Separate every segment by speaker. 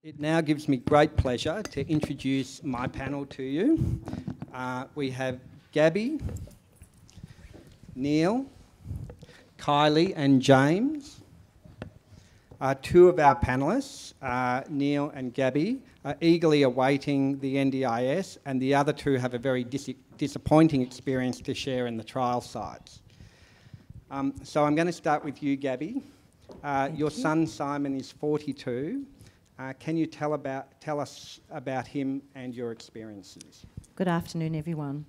Speaker 1: It now gives me great pleasure to introduce my panel to you. We have Gabby, Neil, Kylie and James. Two of our panellists, Neil and Gabby, are eagerly awaiting the NDIS, and the other two have a very disappointing experience to share in the trial sites. So I'm going to start with you, Gabby. Your son Simon is 42. Can you tell us about him and your experiences?
Speaker 2: Good afternoon, everyone.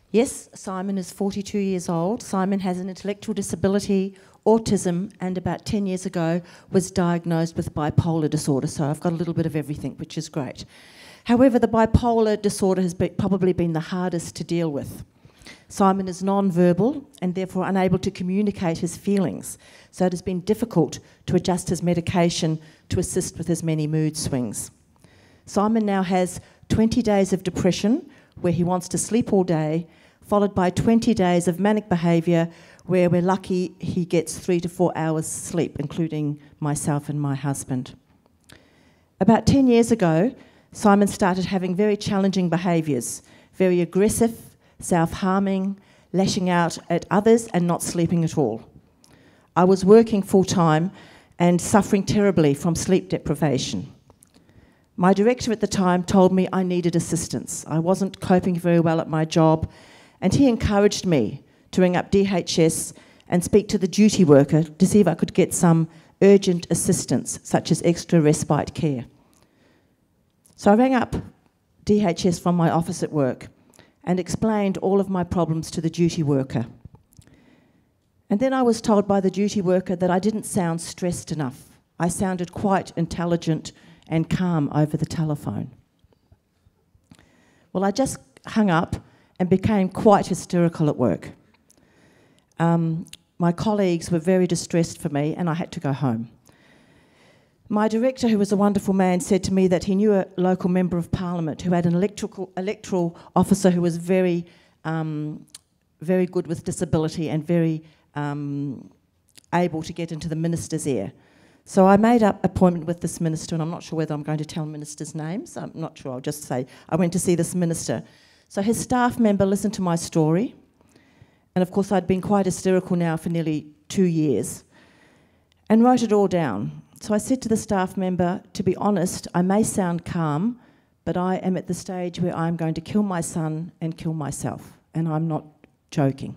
Speaker 2: Yes, Simon is 42 years old. Simon has an intellectual disability, autism, and about 10 years ago was diagnosed with bipolar disorder. So I've got a little bit of everything, which is great. However, the bipolar disorder has probably been the hardest to deal with. Simon is non-verbal and therefore unable to communicate his feelings. So it has been difficult to adjust his medication to assist with his many mood swings. Simon now has 20 days of depression where he wants to sleep all day, followed by 20 days of manic behaviour where we're lucky he gets 3 to 4 hours sleep, including myself and my husband. About 10 years ago, Simon started having very challenging behaviours, very aggressive, self-harming, lashing out at others and not sleeping at all. I was working full-time and suffering terribly from sleep deprivation. My director at the time told me I needed assistance. I wasn't coping very well at my job, and he encouraged me to ring up DHS and speak to the duty worker to see if I could get some urgent assistance, such as extra respite care. So I rang up DHS from my office at work and explained all of my problems to the duty worker. And then I was told by the duty worker that I didn't sound stressed enough. I sounded quite intelligent and calm over the telephone. Well, I just hung up and became quite hysterical at work. My colleagues were very distressed for me and I had to go home. My director, who was a wonderful man, said to me that he knew a local member of parliament who had an electoral officer who was very good with disability and very able to get into the minister's ear. So I made up an appointment with this minister, and I'm not sure whether I'm going to tell ministers' names. I'm not sure, I'll just say I went to see this minister. So his staff member listened to my story, and of course I'd been quite hysterical now for nearly 2 years, and wrote it all down. So I said to the staff member, to be honest, I may sound calm, but I am at the stage where I'm going to kill my son and kill myself, and I'm not joking.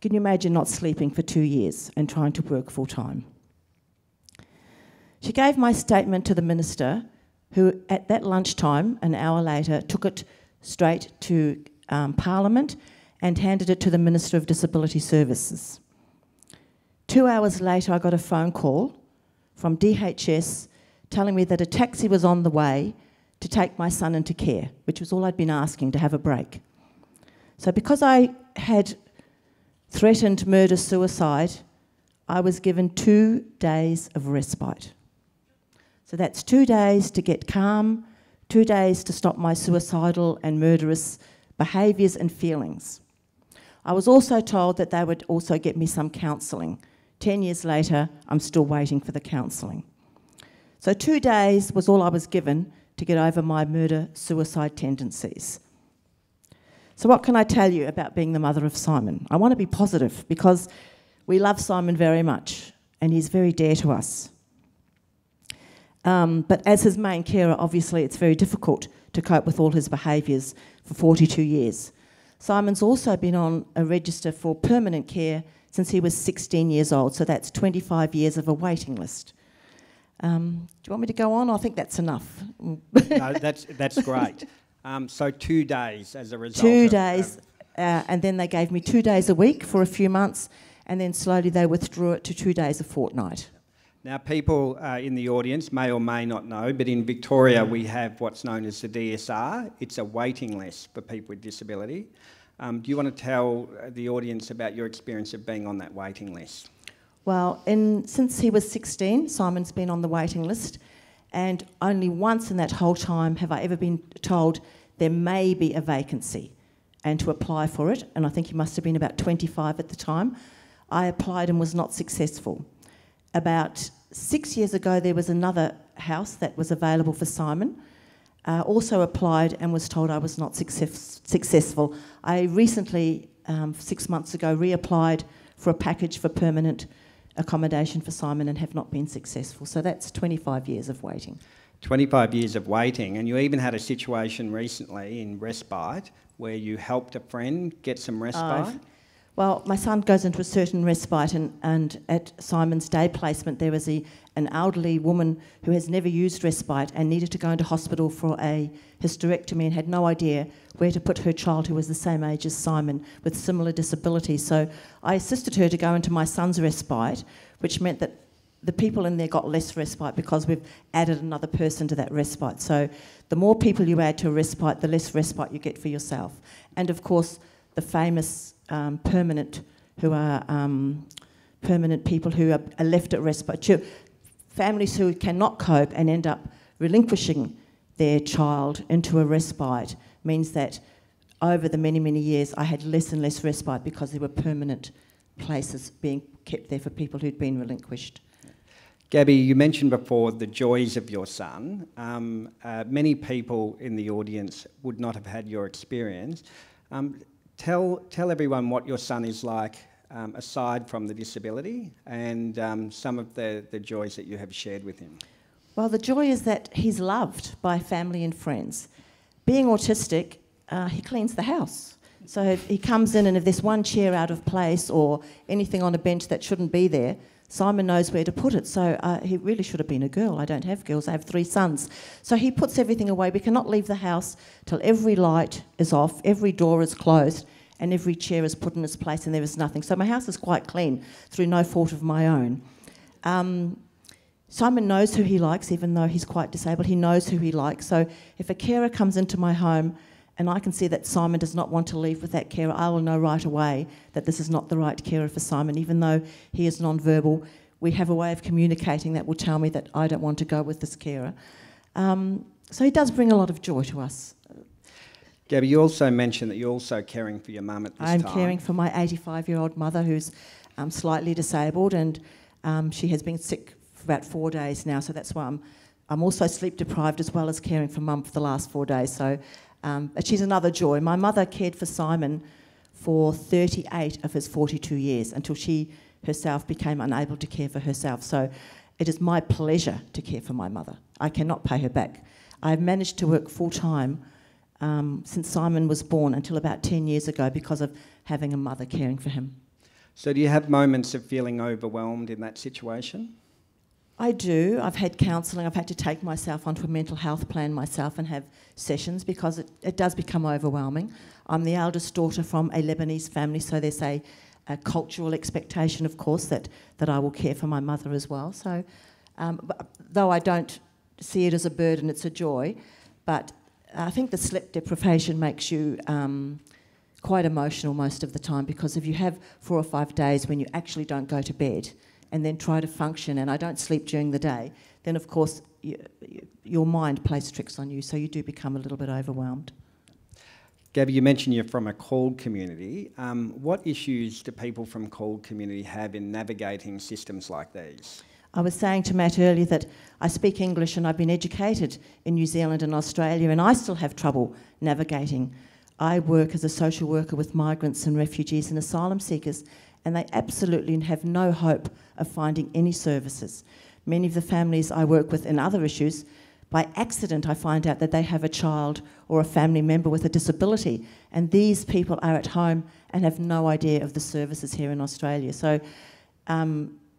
Speaker 2: Can you imagine not sleeping for 2 years and trying to work full time? She gave my statement to the minister, who at that lunchtime, an hour later, took it straight to Parliament and handed it to the Minister of Disability Services. 2 hours later, I got a phone call from DHS telling me that a taxi was on the way to take my son into care, which was all I'd been asking, to have a break. So because I had threatened murder-suicide, I was given 2 days of respite. So that's 2 days to get calm, 2 days to stop my suicidal and murderous behaviours and feelings. I was also told that they would also get me some counselling. 10 years later, I'm still waiting for the counselling. So 2 days was all I was given to get over my murder-suicide tendencies. So what can I tell you about being the mother of Simon? I want to be positive because we love Simon very much and he's very dear to us. But as his main carer, obviously it's very difficult to cope with all his behaviours for 42 years. Simon's also been on a register for permanent care since he was 16 years old, so that's 25 years of a waiting list. Do you want me to go on? I think that's enough.
Speaker 1: No, that's great. So 2 days as a result.
Speaker 2: 2 days, and then they gave me 2 days a week for a few months, and then slowly they withdrew it to 2 days a fortnight.
Speaker 1: Now, people in the audience may or may not know, but in Victoria we have what's known as the DSR. It's a waiting list for people with disability. Do you want to tell the audience about your experience of being on that waiting list?
Speaker 2: Well, since he was 16, Simon's been on the waiting list, and only once in that whole time have I ever been told there may be a vacancy and to apply for it, and I think he must have been about 25 at the time. I applied and was not successful. About 6 years ago, there was another house that was available for Simon. Also applied and was told I was not successful. I recently, 6 months ago, reapplied for a package for permanent accommodation for Simon and have not been successful. So that's 25 years of waiting.
Speaker 1: 25 years of waiting, and you even had a situation recently in respite where you helped a friend get some respite.
Speaker 2: Well, my son goes into a certain respite, and at Simon's day placement there was an elderly woman who has never used respite and needed to go into hospital for a hysterectomy and had no idea where to put her child who was the same age as Simon with similar disabilities. So I assisted her to go into my son's respite, which meant that the people in there got less respite because we've added another person to that respite. So the more people you add to a respite, the less respite you get for yourself. And of course, the famous permanent, who are permanent people who are left at respite. Families who cannot cope and end up relinquishing their child into a respite means that over the many, many years I had less and less respite because there were permanent places being kept there for people who'd been relinquished.
Speaker 1: Gabby, you mentioned before the joys of your son. Many people in the audience would not have had your experience. Tell everyone what your son is like aside from the disability and some of the joys that you have shared with him.
Speaker 2: Well, the joy is that he's loved by family and friends. Being autistic, he cleans the house. So he comes in and if there's one chair out of place or anything on a bench that shouldn't be there, Simon knows where to put it. So he really should have been a girl. I don't have girls, I have 3 sons. So he puts everything away. We cannot leave the house till every light is off, every door is closed, and every chair is put in its place and there is nothing. So my house is quite clean through no fault of my own. Simon knows who he likes, even though he's quite disabled. He knows who he likes. So if a carer comes into my home and I can see that Simon does not want to leave with that carer, I will know right away that this is not the right carer for Simon. Even though he is non-verbal, we have a way of communicating that will tell me that I don't want to go with this carer. So he does bring a lot of joy to us.
Speaker 1: Gabby, you also mentioned that you're also caring for your mum at this time.
Speaker 2: I'm caring for my 85-year-old mother who's slightly disabled, and she has been sick for about 4 days now, so that's why I'm also sleep deprived as well as caring for mum for the last 4 days. So she's another joy. My mother cared for Simon for 38 of his 42 years until she herself became unable to care for herself. So it is my pleasure to care for my mother. I cannot pay her back. I've managed to work full-time since Simon was born until about 10 years ago because of having a mother caring for him.
Speaker 1: So do you have moments of feeling overwhelmed in that situation?
Speaker 2: I do. I've had counselling. I've had to take myself onto a mental health plan myself and have sessions because it does become overwhelming. I'm the eldest daughter from a Lebanese family, so there's a cultural expectation, of course, that I will care for my mother as well. So though I don't see it as a burden, it's a joy. But I think the sleep deprivation makes you quite emotional most of the time, because if you have 4 or 5 days when you actually don't go to bed and then try to function, and I don't sleep during the day, then of course your mind plays tricks on you, so you do become a little bit overwhelmed.
Speaker 1: Gabby, you mentioned you're from a CALD community. What issues do people from CALD community have in navigating systems like these?
Speaker 2: I was saying to Matt earlier that I speak English and I've been educated in New Zealand and Australia, and I still have trouble navigating. I work as a social worker with migrants and refugees and asylum seekers, and they absolutely have no hope of finding any services. Many of the families I work with in other issues, by accident I find out that they have a child or a family member with a disability, and these people are at home and have no idea of the services here in Australia. So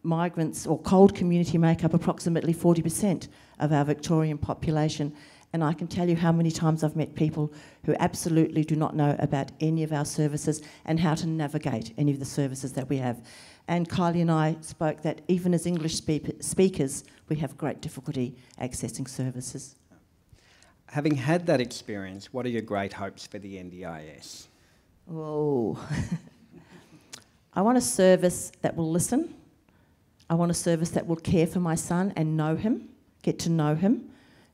Speaker 2: migrants or CALD community make up approximately 40% of our Victorian population, and I can tell you how many times I've met people who absolutely do not know about any of our services and how to navigate any of the services that we have. And Kylie and I spoke that even as English speakers, we have great difficulty accessing services.
Speaker 1: Having had that experience, what are your great hopes for the NDIS?
Speaker 2: Oh, I want a service that will listen. I want a service that will care for my son and know him, get to know him.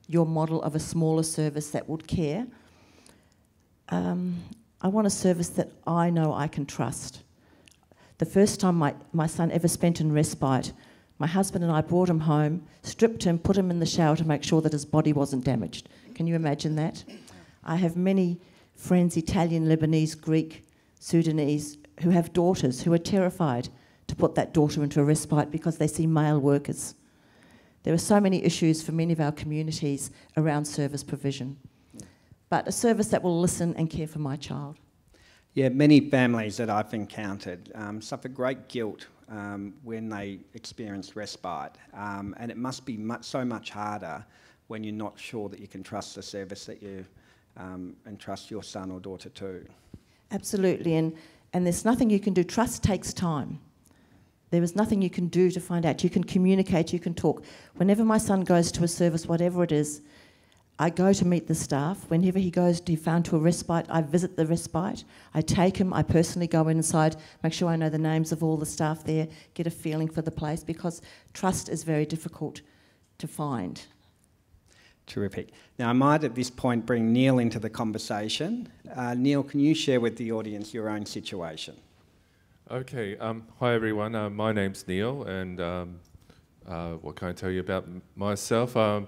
Speaker 2: Your model of a smaller service that would care. I want a service that I know I can trust. The first time my son ever spent in respite, My husband and I brought him home, stripped him, put him in the shower to make sure that his body wasn't damaged. Can you imagine that? I have many friends, Italian, Lebanese, Greek, Sudanese, who have daughters who are terrified to put that daughter into a respite because they see male workers. There are so many issues for many of our communities around service provision, but a service that will listen and care for my child.
Speaker 1: Yeah, many families that I've encountered suffer great guilt when they experience respite, and it must be so much harder when you're not sure that you can trust the service that you entrust your son or daughter to.
Speaker 2: Absolutely, and there's nothing you can do. Trust takes time. There is nothing you can do to find out. You can communicate, you can talk. Whenever my son goes to a service, whatever it is, I go to meet the staff. Whenever he goes to be found to a respite, I visit the respite. I take him, I personally go inside, make sure I know the names of all the staff there, get a feeling for the place, because trust is very difficult to find.
Speaker 1: Terrific. Now, I might at this point bring Neil into the conversation. Neil, can you share with the audience your own situation?
Speaker 3: Okay. Hi, everyone. My name's Neil, and what can I tell you about myself? I'm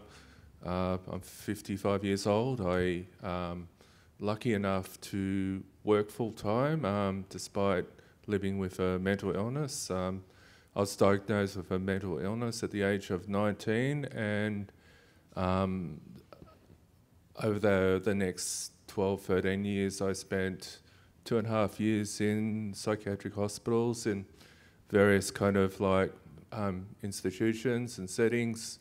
Speaker 3: 55 years old. I'm lucky enough to work full-time despite living with a mental illness. I was diagnosed with a mental illness at the age of 19, and over the next 12, 13 years, I spent 2.5 years in psychiatric hospitals in various kind of like institutions and settings.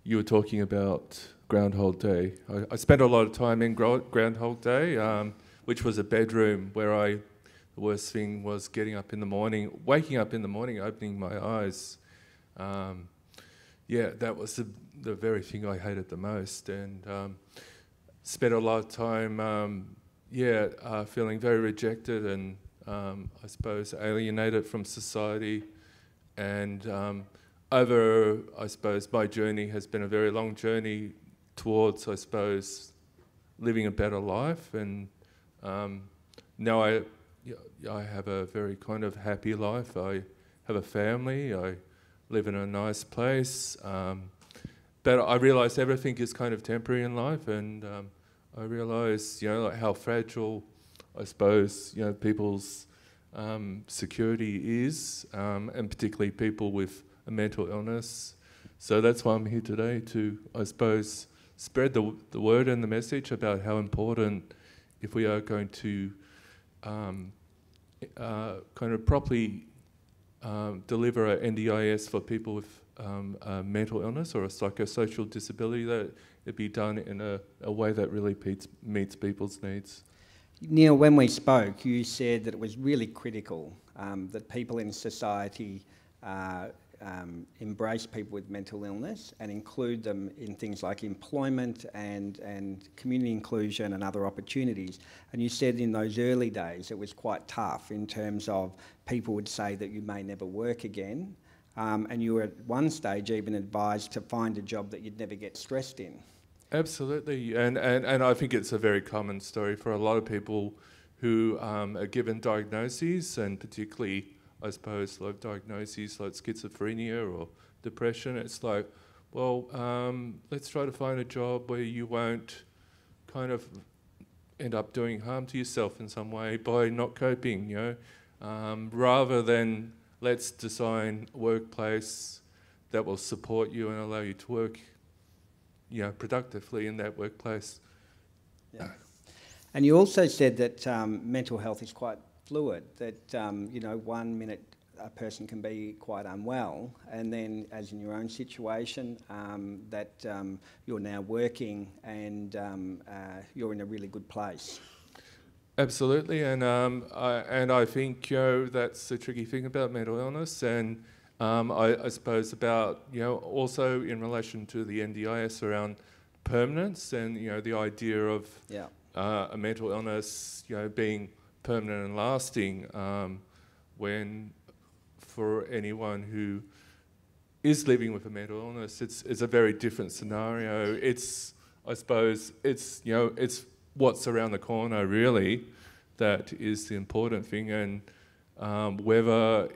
Speaker 3: You were talking about Groundhog Day. I spent a lot of time in Groundhog Day, which was a bedroom where the worst thing was waking up in the morning, opening my eyes. Yeah, that was the very thing I hated the most, and spent a lot of time, feeling very rejected and I suppose alienated from society. And over, I suppose, my journey has been a very long journey towards, I suppose, living a better life. And now I have a very kind of happy life. I have a family. I live in a nice place. But I realise everything is kind of temporary in life, and I realise, like how fragile, I suppose, people's security is, and particularly people with a mental illness. So that's why I'm here today, to, I suppose, spread the word and the message about how important, if we are going to kind of properly deliver an NDIS for people with a mental illness or a psychosocial disability, that it be done in a way that really meets people's needs.
Speaker 1: Neil, when we spoke, you said that it was really critical that people in society embrace people with mental illness and include them in things like employment and community inclusion and other opportunities. And you said in those early days it was quite tough in terms of people would say that you may never work again, and you were at one stage even advised to find a job that you'd never get stressed in.
Speaker 3: Absolutely, and I think it's a very common story for a lot of people who are given diagnoses, and particularly, I suppose, like diagnoses like schizophrenia or depression. It's like, well, let's try to find a job where you won't kind of end up doing harm to yourself in some way by not coping, rather than let's design a workplace that will support you and allow you to work productively in that workplace.
Speaker 1: Yeah. And you also said that mental health is quite fluid, that 1 minute a person can be quite unwell, and then, as in your own situation, that you're now working and you're in a really good place.
Speaker 3: Absolutely, and I think that's the tricky thing about mental illness, and I suppose about also in relation to the NDIS around permanence and the idea of a mental illness being permanent and lasting, when for anyone who is living with a mental illness, it's a very different scenario. I suppose it's what's around the corner really that is the important thing, and whether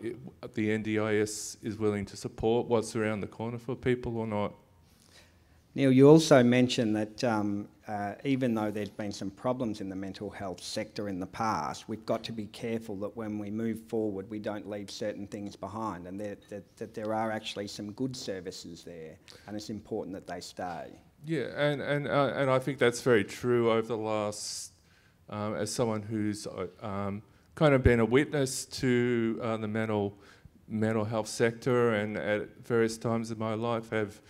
Speaker 3: the NDIS is willing to support what's around the corner for people or not.
Speaker 1: Neil, you also mentioned that even though there's been some problems in the mental health sector in the past, we've got to be careful that when we move forward, we don't leave certain things behind, and that there are actually some good services there, and it's important that they stay.
Speaker 3: Yeah, and I think that's very true over the last, as someone who's kind of been a witness to the mental health sector, and at various times in my life have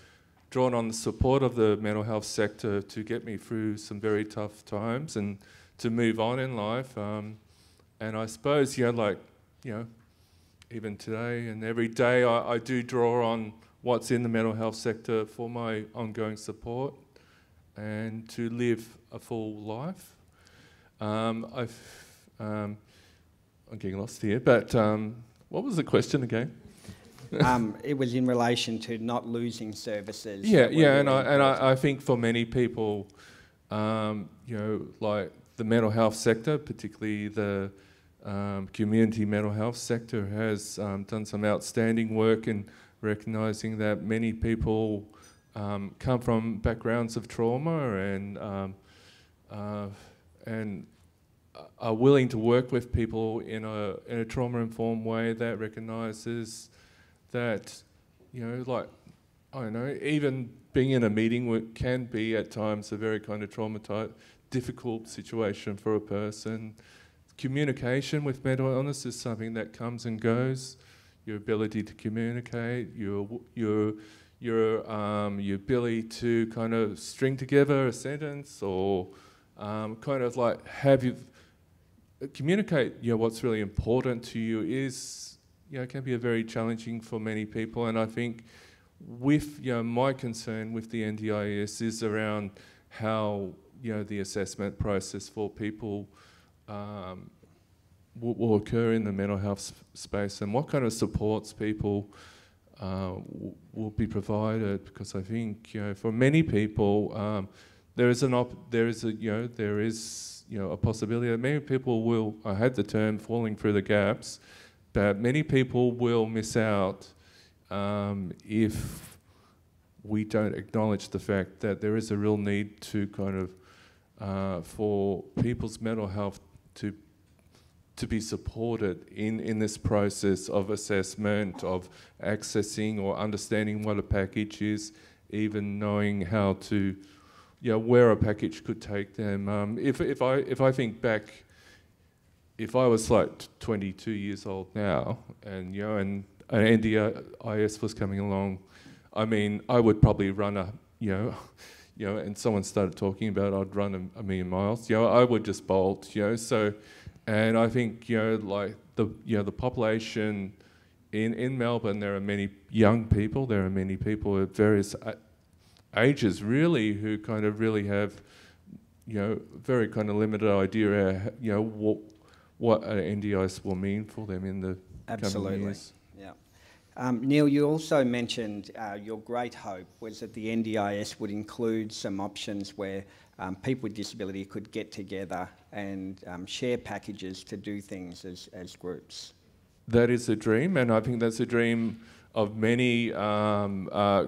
Speaker 3: drawn on the support of the mental health sector to get me through some very tough times and to move on in life. And I suppose, even today and every day I do draw on what's in the mental health sector for my ongoing support and to live a full life. I'm getting lost here, but what was the question again?
Speaker 1: It was in relation to not losing services.
Speaker 3: And I think for many people, like the mental health sector, particularly the community mental health sector, has done some outstanding work in recognising that many people come from backgrounds of trauma and are willing to work with people in a trauma-informed way that recognises that, I don't know, even being in a meeting can be at times a very kind of traumatised, difficult situation for a person. Communication with mental illness is something that comes and goes. Your ability to communicate, your ability to kind of string together a sentence or kind of like have you communicate, what's really important to you is, it can be very challenging for many people. And I think with, my concern with the NDIS is around how, the assessment process for people will occur in the mental health space and what kind of supports people will be provided. Because I think, for many people, there is a possibility that many people will, I had the term falling through the gaps, but many people will miss out if we don't acknowledge the fact that there is a real need to kind of, for people's mental health to be supported in this process of assessment, of accessing or understanding what a package is, even knowing how to, where a package could take them. If I think back, if I was like 22 years old now, and and an NDIS was coming along, I mean, I would probably run and someone started talking about I'd run a million miles. I would just bolt. So, and I think like the population in Melbourne, there are many young people. There are many people at various ages, really, who kind of really have very kind of limited idea what an NDIS will mean for them in the coming years.
Speaker 1: Yeah. Neil, you also mentioned your great hope was that the NDIS would include some options where people with disability could get together and share packages to do things as groups.
Speaker 3: That is a dream, and I think that's a dream of many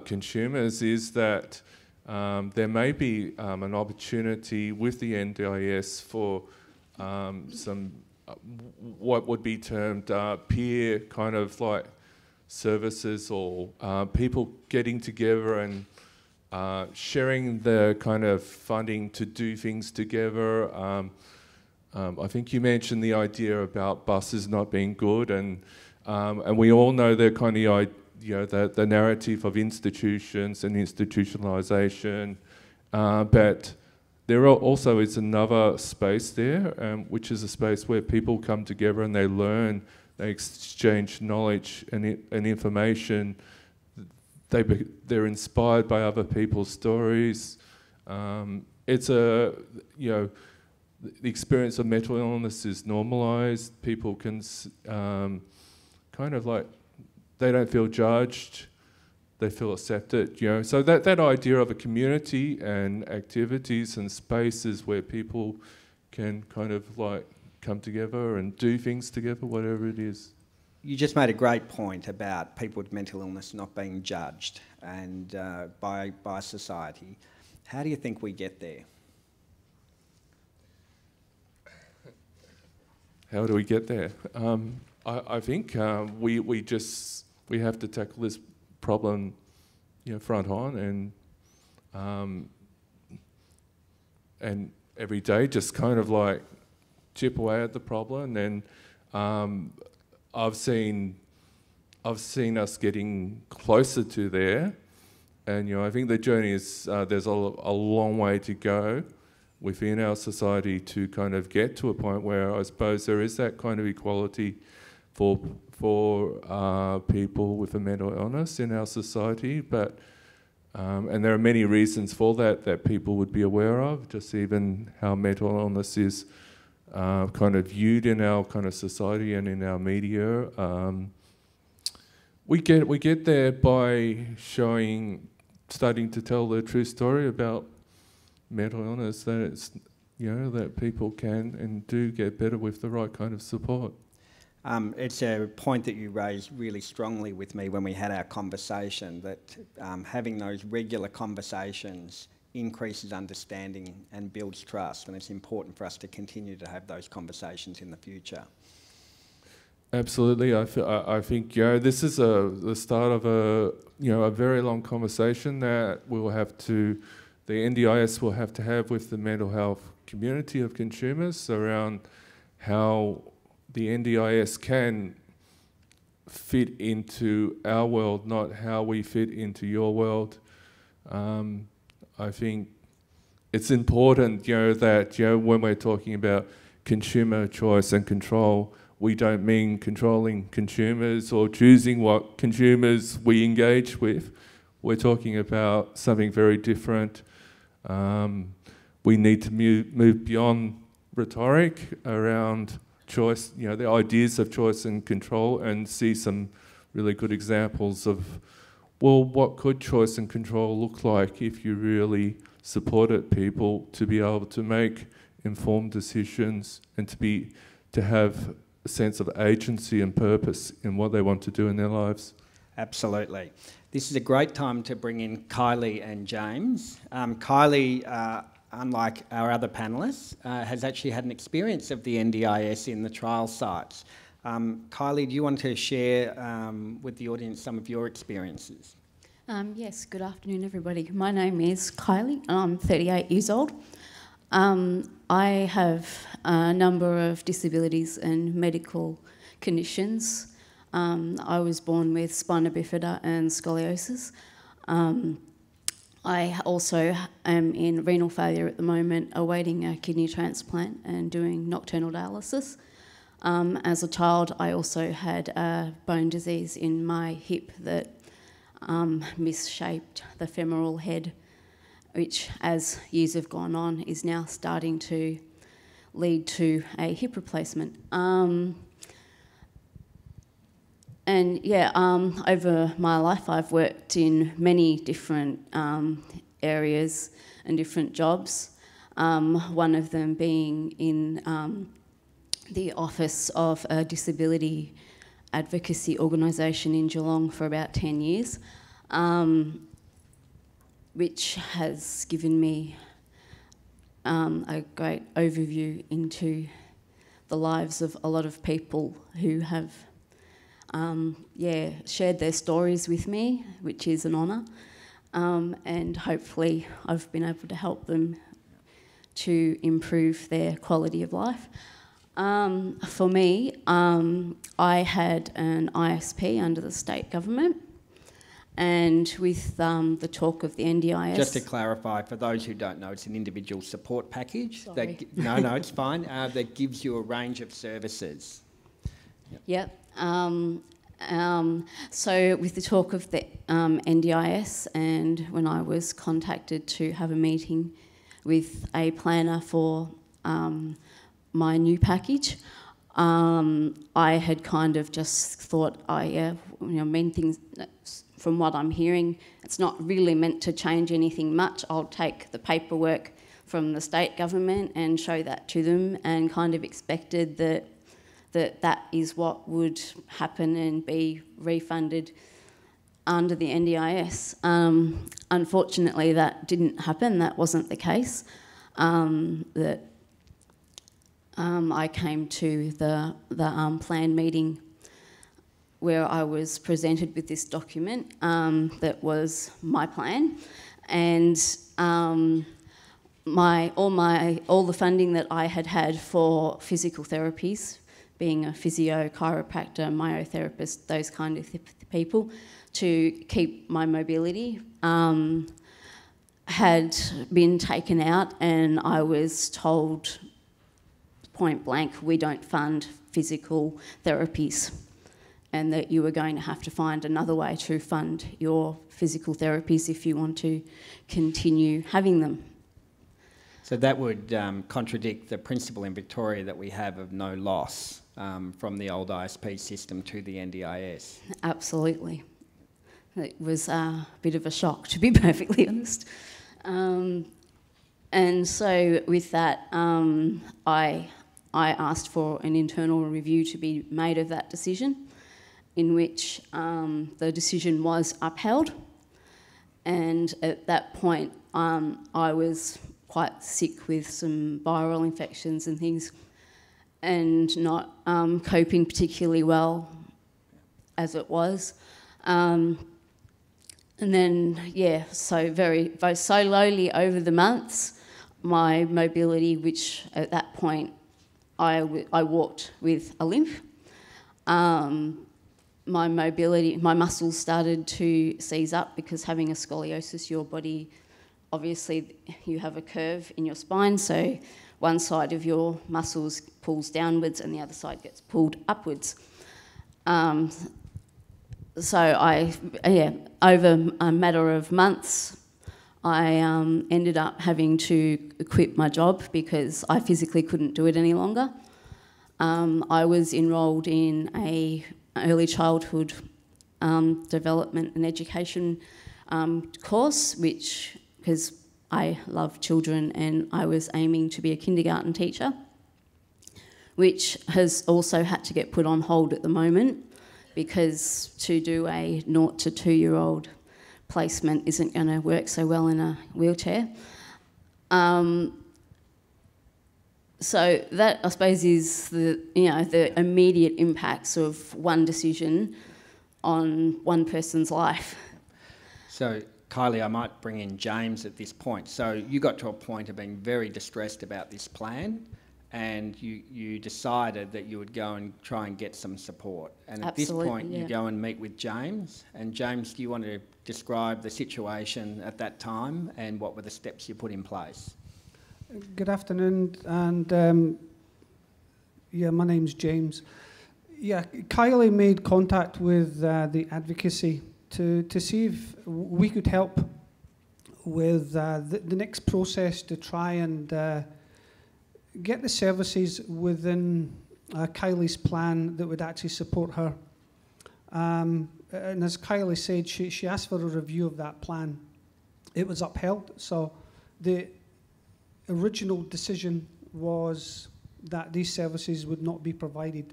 Speaker 3: consumers, is that there may be an opportunity with the NDIS for some what would be termed peer kind of like services, or people getting together and sharing the kind of funding to do things together. I think you mentioned the idea about buses not being good, and we all know the kind of the narrative of institutions and institutionalisation, but there also is another space there, which is a space where people come together and they learn, they exchange knowledge and information. They're inspired by other people's stories. It's the experience of mental illness is normalised. People can kind of like, they don't feel judged. They feel accepted, So that idea of a community and activities and spaces where people can kind of like come together and do things together, whatever it is.
Speaker 1: You just made a great point about people with mental illness not being judged and by society. How do you think we get there?
Speaker 3: How do we get there? I think we have to tackle this problem, front on, and every day just kind of like chip away at the problem. And I've seen us getting closer to there, and I think the journey is there's a long way to go within our society to kind of get to a point where I suppose there is that kind of equality for people with a mental illness in our society. But and there are many reasons for that people would be aware of, just even how mental illness is kind of viewed in our kind of society and in our media. We get there by starting to tell the true story about mental illness, that it's that people can and do get better with the right kind of support.
Speaker 1: It's a point that you raised really strongly with me when we had our conversation, that having those regular conversations increases understanding and builds trust, and it's important for us to continue to have those conversations in the future.
Speaker 3: Absolutely, I think this is the start of a very long conversation that the NDIS will have to have with the mental health community of consumers around how the NDIS can fit into our world, not how we fit into your world. I think it's important, that when we're talking about consumer choice and control, we don't mean controlling consumers or choosing what consumers we engage with. We're talking about something very different. We need to move beyond rhetoric around choice, the ideas of choice and control, and see some really good examples of, well, what could choice and control look like if you really supported people to be able to make informed decisions and to have a sense of agency and purpose in what they want to do in their lives.
Speaker 1: Absolutely. This is a great time to bring in Kylie and James. Kylie, unlike our other panellists, has actually had an experience of the NDIS in the trial sites. Kylie, do you want to share with the audience some of your experiences?
Speaker 4: Yes, good afternoon everybody. My name is Kylie and I'm 38 years old. I have a number of disabilities and medical conditions. I was born with spina bifida and scoliosis. I also am in renal failure at the moment, awaiting a kidney transplant and doing nocturnal dialysis. As a child, I also had a bone disease in my hip that misshaped the femoral head, which, as years have gone on, is now starting to lead to a hip replacement. Over my life I've worked in many different areas and different jobs, one of them being in the office of a disability advocacy organisation in Geelong for about 10 years, which has given me a great overview into the lives of a lot of people who have shared their stories with me, which is an honour, and hopefully I've been able to help them to improve their quality of life. For me, I had an ISP under the state government, and with the talk of the NDIS...
Speaker 1: Just to clarify, for those who don't know, it's an individual support package.
Speaker 4: Sorry.
Speaker 1: No, it's fine. That gives you a range of services.
Speaker 4: Yep. So with the talk of the NDIS, and when I was contacted to have a meeting with a planner for my new package, I had kind of just thought, main things, from what I'm hearing, it's not really meant to change anything much. I'll take the paperwork from the state government and show that to them, and kind of expected that is what would happen and be refunded under the NDIS. Unfortunately, that didn't happen. That wasn't the case. I came to the plan meeting where I was presented with this document that was my plan, and all the funding that I had for physical therapies, being a physio, chiropractor, myotherapist, those kind of people, to keep my mobility, had been taken out, and I was told point blank, we don't fund physical therapies, and that you were going to have to find another way to fund your physical therapies if you want to continue having them.
Speaker 1: So that would contradict the principle in Victoria that we have of no loss from the old ISP system to the NDIS. Absolutely.
Speaker 4: It was a bit of a shock, to be perfectly honest. And so with that, I asked for an internal review to be made of that decision, in which the decision was upheld. And at that point, I was quite sick with some viral infections and things, and not coping particularly well as it was. And then, yeah, so slowly over the months, my mobility, which at that point I walked with a limp, my mobility, my muscles started to seize up, because having a scoliosis, your body, obviously you have a curve in your spine, so one side of your muscles pulls downwards and the other side gets pulled upwards. So over a matter of months, I ended up having to quit my job because I physically couldn't do it any longer. I was enrolled in a early childhood development and education course, which, because I love children and I was aiming to be a kindergarten teacher, which has also had to get put on hold at the moment, because to do a 0 to 2 year old placement isn't going to work so well in a wheelchair. So that, I suppose, is the immediate impacts of one decision on one person's life.
Speaker 1: So, Kylie, I might bring in James at this point. So you got to a point of being very distressed about this plan, and you decided that you would go and try and get some support. And at this point, you go and meet with James. And James, do you want to describe the situation at that time and what were the steps you put in place?
Speaker 5: Good afternoon, and my name's James. Yeah, Kylie made contact with the Advocacy to see if we could help with the next process to try and get the services within Kylie's plan that would actually support her. And as Kylie said, she asked for a review of that plan. It was upheld, so the original decision was that these services would not be provided.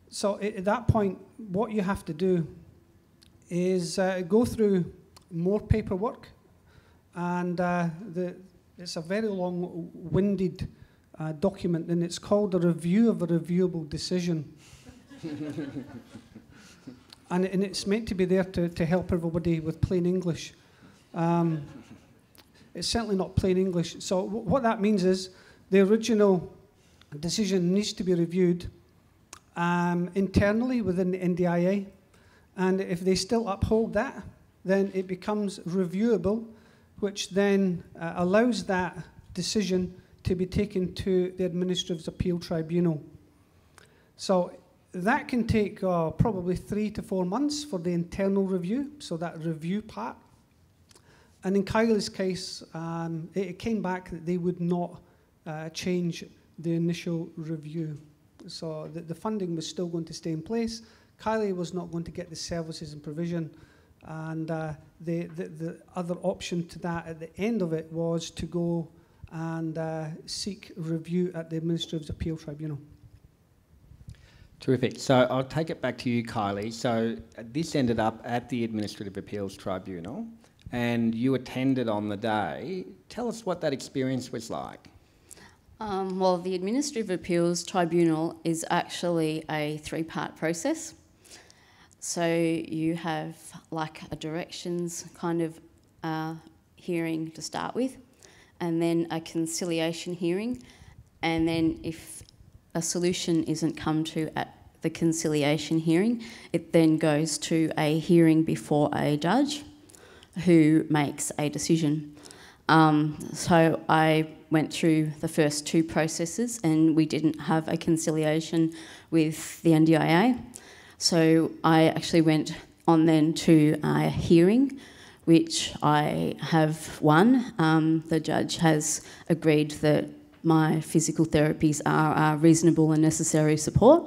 Speaker 5: So at that point, what you have to do is go through more paperwork, and it's a very long-winded document, and it's called a review of a reviewable decision. and it's meant to be there to help everybody with plain English. It's certainly not plain English. So what that means is the original decision needs to be reviewed internally within the NDIA, and if they still uphold that, then it becomes reviewable, which then allows that decision to be taken to the Administrative Appeal Tribunal. So that can take probably 3 to 4 months for the internal review, so that review part. And in Kylie's case, it came back that they would not change the initial review. So the funding was still going to stay in place. Kylie was not going to get the services and provision. And the other option to that at the end of it was to go and seek review at the Administrative Appeal Tribunal.
Speaker 1: Terrific. So I'll take it back to you, Kylie. So this ended up at the Administrative Appeals Tribunal, and you attended on the day. Tell us what that experience was like.
Speaker 4: Well, the Administrative Appeals Tribunal is actually a 3-part process. So you have like a directions kind of hearing to start with, and then a conciliation hearing, and then if a solution isn't come to at the conciliation hearing, it then goes to a hearing before a judge who makes a decision. So I went through the first 2 processes, and we didn't have a conciliation with the NDIA. So I actually went on then to a hearing, which I have won. The judge has agreed that my physical therapies are reasonable and necessary support.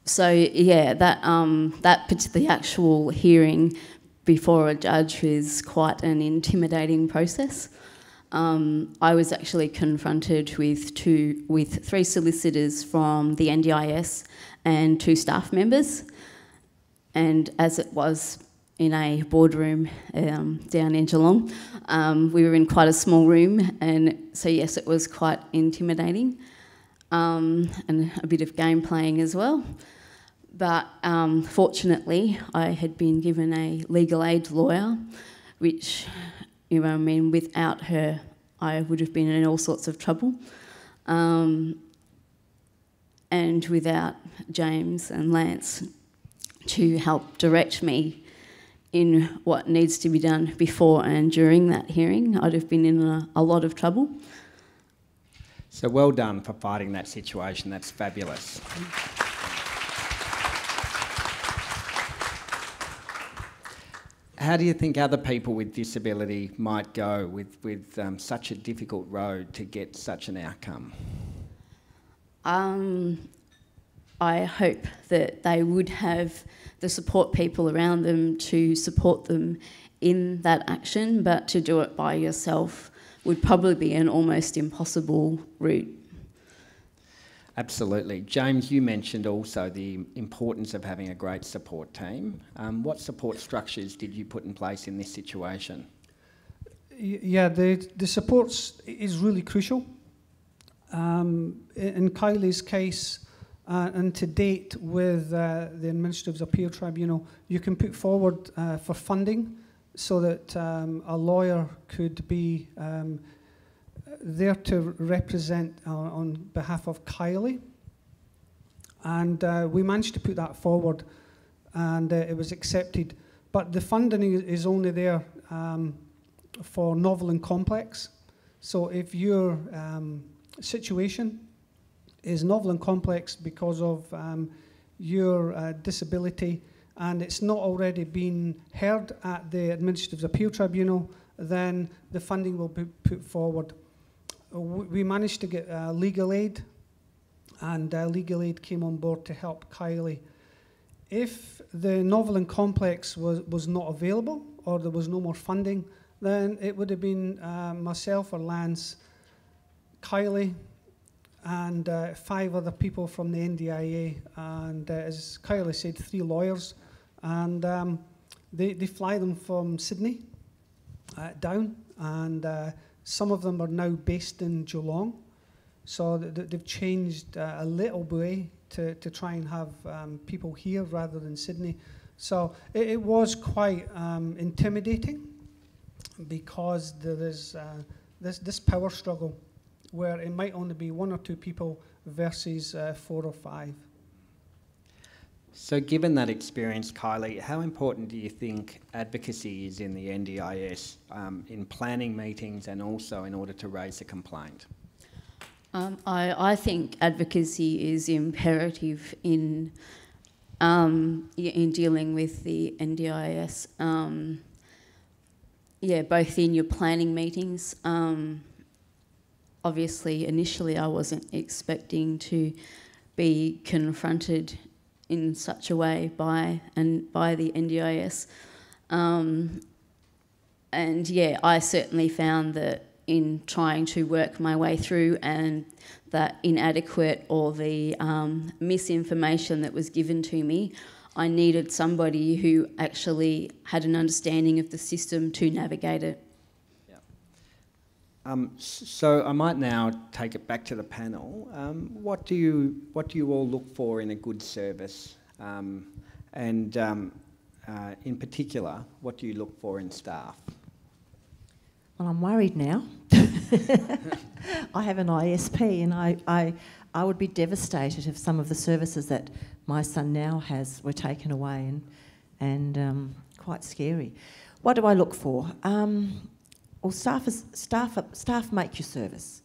Speaker 4: So yeah, the actual hearing before a judge is quite an intimidating process. I was actually confronted with 3 solicitors from the NDIS and 2 staff members, and as it was in a boardroom down in Geelong, we were in quite a small room, and so yes, it was quite intimidating, and a bit of game playing as well. But fortunately, I had been given a legal aid lawyer, which, you know, I mean, without her, I would have been in all sorts of trouble. And without James and Lance to help direct me in what needs to be done before and during that hearing, I'd have been in a lot of trouble.
Speaker 1: So well done for fighting that situation. That's fabulous. How do you think other people with disability might go with such a difficult road to get such an outcome?
Speaker 4: I hope that they would have the support people around them to support them in that action, but to do it by yourself would probably be an almost impossible route.
Speaker 1: Absolutely. James, you mentioned also the importance of having a great support team. What support structures did you put in place in this situation?
Speaker 5: Yeah, the support is really crucial. In Kylie's case, and to date with the Administrative Appeal Tribunal, you can put forward for funding so that a lawyer could be there to represent on behalf of Kylie. And we managed to put that forward, and it was accepted. But the funding is only there for novel and complex. So if your situation is novel and complex because of your disability, and it's not already been heard at the Administrative Appeal Tribunal, then the funding will be put forward. We managed to get legal aid, and legal aid came on board to help Kylie. If the novel and complex was not available, or there was no more funding, then it would have been myself or Lance, Kylie, and 5 other people from the NDIA, and as Kylie said, 3 lawyers, and they fly them from Sydney down, and some of them are now based in Geelong, so they've changed a little way to try and have people here rather than Sydney. So it was quite intimidating, because there is this power struggle where it might only be 1 or 2 people versus 4 or 5.
Speaker 1: So given that experience, Kylie, how important do you think advocacy is in the NDIS in planning meetings and also in order to raise a complaint?
Speaker 4: I think advocacy is imperative in dealing with the NDIS. Both in your planning meetings. Obviously, initially I wasn't expecting to be confronted in such a way by the NDIS. And yeah, I certainly found that in trying to work my way through, and that inadequate or the misinformation that was given to me, I needed somebody who actually had an understanding of the system to navigate it.
Speaker 1: So I might now take it back to the panel. What do you all look for in a good service? And in particular, what do you look for in staff?
Speaker 2: Well, I'm worried now. I have an ISP, and I would be devastated if some of the services that my son now has were taken away, and quite scary. What do I look for? Well, staff make your service,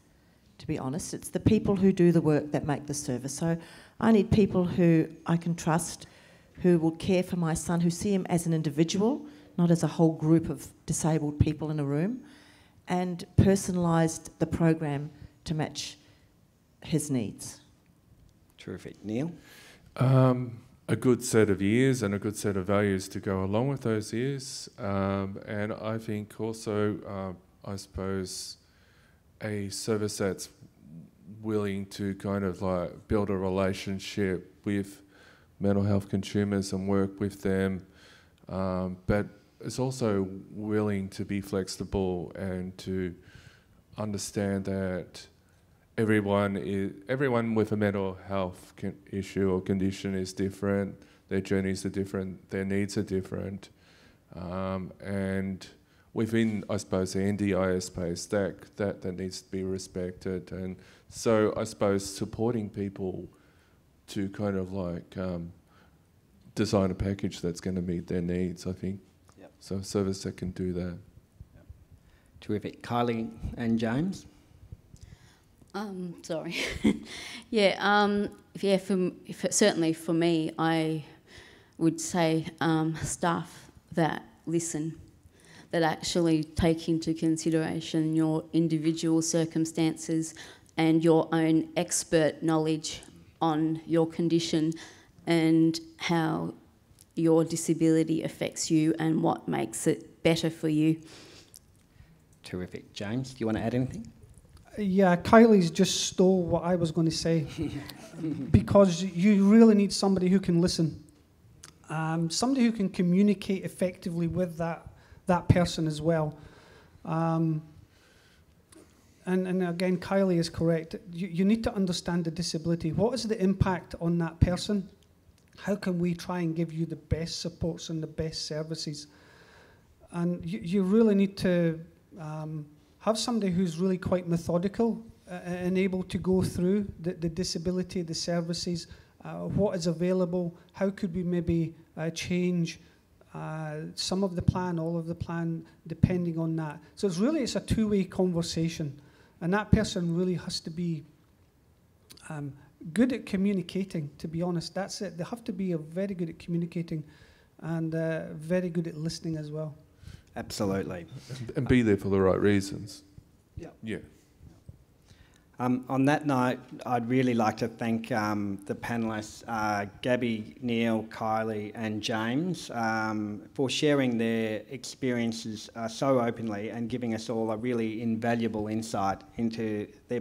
Speaker 2: to be honest. It's the people who do the work that make the service. So I need people who I can trust, who will care for my son, who see him as an individual, not as a whole group of disabled people in a room, and personalised the program to match his needs.
Speaker 1: Terrific. Neil?
Speaker 3: A good set of years and a good set of values to go along with those years. And I think also, I suppose, a service that's willing to kind of like build a relationship with mental health consumers and work with them, but it's also willing to be flexible and to understand that everyone with a mental health issue or condition is different. Their journeys are different. Their needs are different, and within, I suppose, the NDIS space, that needs to be respected. And so, I suppose, supporting people to kind of like design a package that's going to meet their needs, I think. Yep. So, a service that can do that.
Speaker 1: Yep. Terrific. Kylie and James?
Speaker 4: Sorry. Certainly for me, I would say staff that listen, that actually take into consideration your individual circumstances and your own expert knowledge on your condition and how your disability affects you and what makes it better for you.
Speaker 1: Terrific. James, do you want to add anything?
Speaker 5: Yeah, Kylie's just stole what I was going to say. Because you really need somebody who can listen. Somebody who can communicate effectively with that person as well. And again, Kylie is correct. You need to understand the disability. What is the impact on that person? How can we try and give you the best supports and the best services? And you really need to have somebody who's really quite methodical and able to go through the disability, the services, what is available, how could we maybe change some of the plan, all of the plan, depending on that. So it's a two-way conversation, and that person really has to be good at communicating, to be honest. That's it. They have to be very good at communicating and very good at listening as well.
Speaker 1: Absolutely.
Speaker 3: And be there for the right reasons. Yeah.
Speaker 1: On that note, I'd really like to thank the panellists, Gabby, Neil, Kylie and James, for sharing their experiences so openly and giving us all a really invaluable insight into their